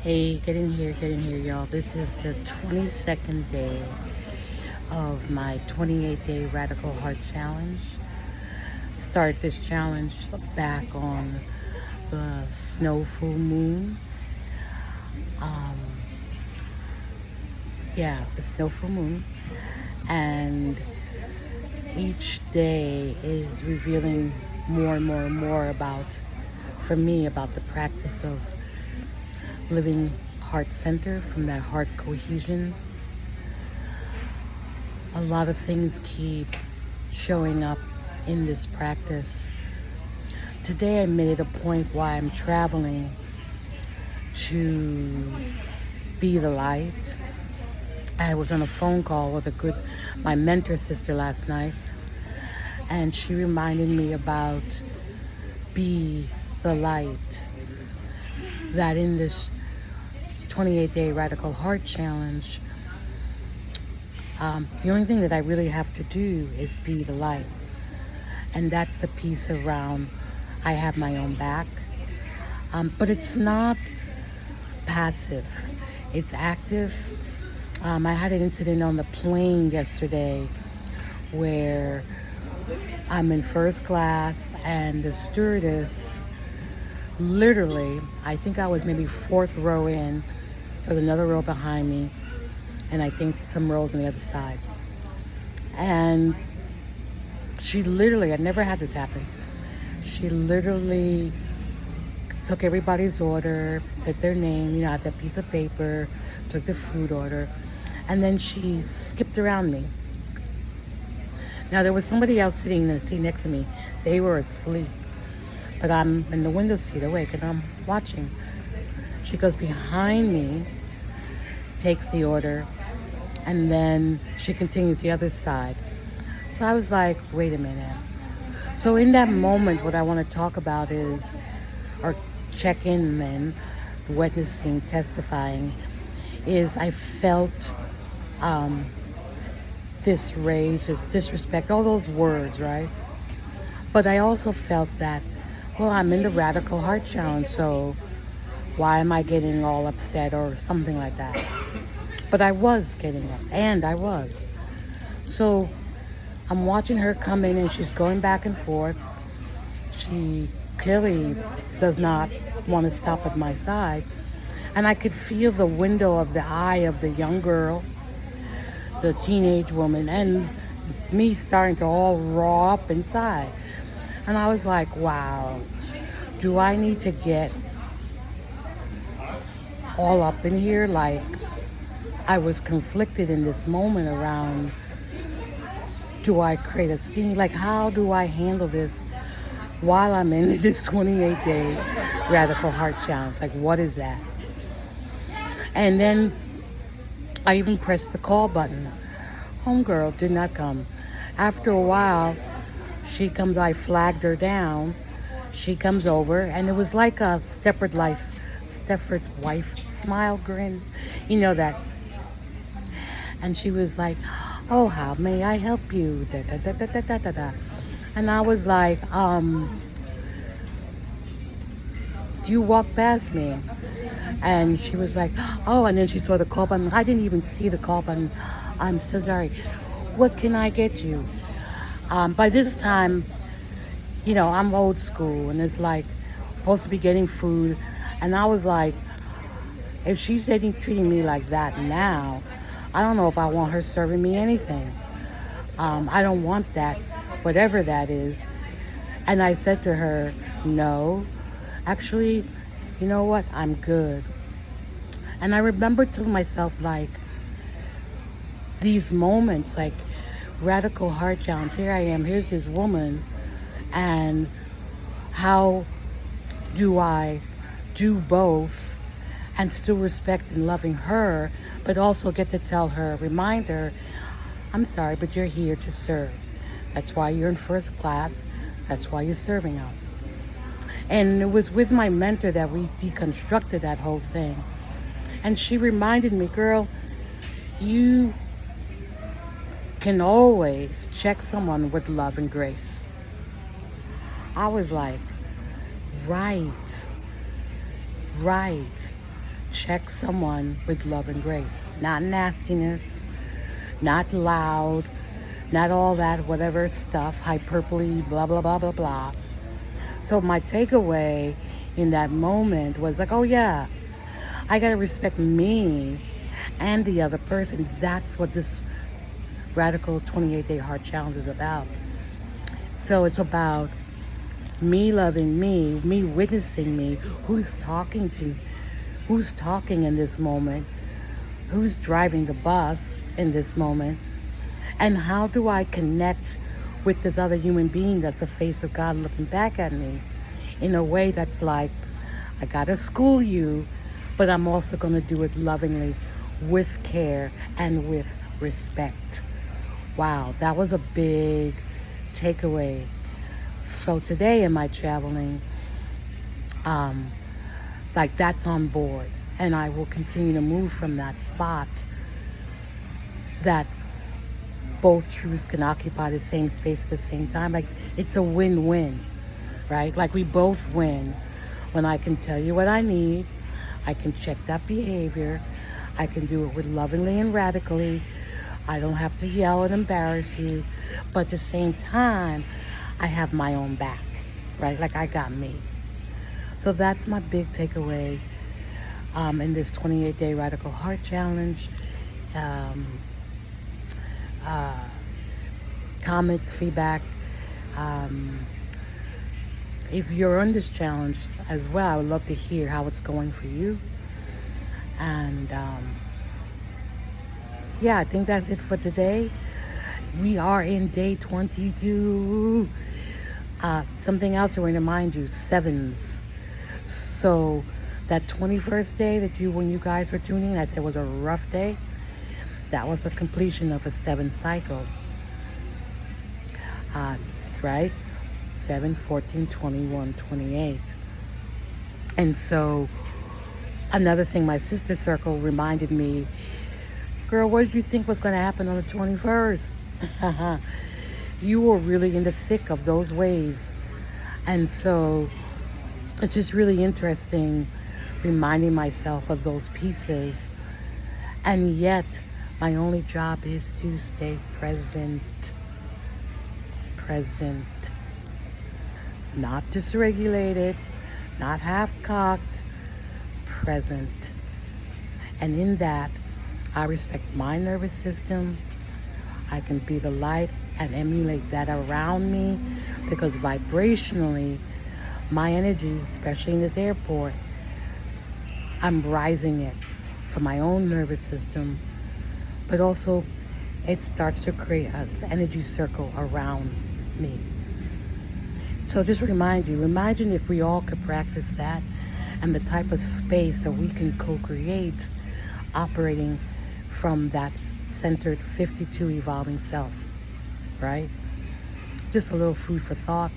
Hey, get in here, y'all. This is the 22nd day of my 28-day Radical Heart Challenge. Start this challenge back on the snow full moon. Um, the snow full moon. And each day is revealing more and more and more for me, about the practice of living heart center, from that heart cohesion. A lot of things keep showing up in this practice. Today I made it a point while I'm traveling to be the light. I was on a phone call with my mentor sister last night, and she reminded me about be the light. That in this 28-day Radical Heart Challenge, the only thing that I really have to do is be the light. And that's the piece around I have my own back. But it's not passive, it's active. I had an incident on the plane yesterday where I'm in first class and the stewardess literally, I think I was maybe fourth row in. There was another row behind me, and I think some rows on the other side. And she literally, I never had this happen. She literally took everybody's order, said their name, had that piece of paper, took the food order, and then she skipped around me. Now, there was somebody else sitting in the seat next to me. They were asleep. But I'm in the window seat awake and I'm watching. She goes behind me, takes the order, and then she continues the other side. So I was like, wait a minute. So in that moment, what I want to talk about is, or check in then, witnessing, testifying, is I felt this rage, this disrespect, all those words, right? But I also felt that, well, I'm in the Radical Heart Challenge, so why am I getting all upset or something like that? But I was getting upset, and I was. So I'm watching her come in, and she's going back and forth. She clearly does not want to stop at my side. And I could feel the window of the eye of the young girl, the teenage woman, and me starting to all raw up inside. And I was like, wow, do I need to get all up in here? Like, I was conflicted in this moment around, do I create a scene? Like, how do I handle this while I'm in this 28-day Radical Heart Challenge? Like, what is that? And then I even pressed the call button. Homegirl did not come. After a while, she comes, I flagged her down. She comes over, and it was like a Stepford wife smile grin. You know that. And she was like, oh, how may I help you? Da, da, da, da, da, da, da, da. And I was like, you walked past me. And she was like, oh, and then she saw the call button. I didn't even see the call button. I'm so sorry. What can I get you? By this time, I'm old school, and it's like supposed to be getting food. And I was like, if she's treating me like that now, I don't know if I want her serving me anything. I don't want that, whatever that is. And I said to her, no, actually, you know what? I'm good. And I remember telling myself, like, these moments, like, Radical Heart Challenge, here I am, here's this woman, and how do I do both and still respect and loving her, but also get to tell her, remind her, I'm sorry, but you're here to serve. That's why you're in first class. That's why you're serving us. And it was with my mentor that we deconstructed that whole thing. And she reminded me, girl, you can always check someone with love and grace. I was like, right. check someone with love and grace. Not nastiness, not loud, not all that whatever stuff, hyperbole, blah, blah, blah, blah, blah. So my takeaway in that moment was like, oh yeah, I gotta respect me and the other person. That's what this Radical 28-Day Heart Challenge is about. So it's about me loving me witnessing me, who's talking in this moment, who's driving the bus in this moment, and how do I connect with this other human being that's the face of God looking back at me in a way that's like, I gotta school you, but I'm also gonna do it lovingly, with care and with respect. Wow, that was a big takeaway. So today in my traveling, like that's on board, and I will continue to move from that spot that both truths can occupy the same space at the same time. Like it's a win-win, right? Like we both win when I can tell you what I need, I can check that behavior, I can do it with lovingly and radically. I don't have to yell and embarrass you, but at the same time, I have my own back, right? Like I got me. So that's my big takeaway in this 28-Day Radical Heart Challenge. Comments, feedback. If you're on this challenge as well, I would love to hear how it's going for you. And yeah, I think that's it for today. We are in day 22. Something else I want to remind you, sevens. So that 21st day when you guys were tuning in, I said it was a rough day. That was a completion of a 7 cycle. Right? 7, 14, 21, 28. And so another thing my sister circle reminded me, girl, what did you think was going to happen on the 21st? You were really in the thick of those waves. And so it's just really interesting reminding myself of those pieces. And yet, my only job is to stay present. Present. Not dysregulated, not half-cocked, present. And in that, I respect my nervous system. I can be the light and emulate that around me, because vibrationally, my energy, especially in this airport, I'm rising it for my own nervous system, but also it starts to create an energy circle around me. So just imagine if we all could practice that, and the type of space that we can co-create operating from that centered 52 evolving self, right? Just a little food for thought.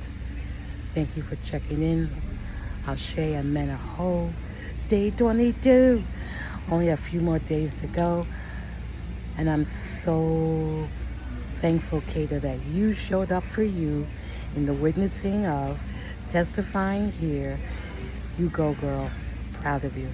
Thank you for checking in. Ashe and Menaho. Day 22. Only a few more days to go. And I'm so thankful, Kata, that you showed up for you in the witnessing of, testifying here. You go, girl. Proud of you.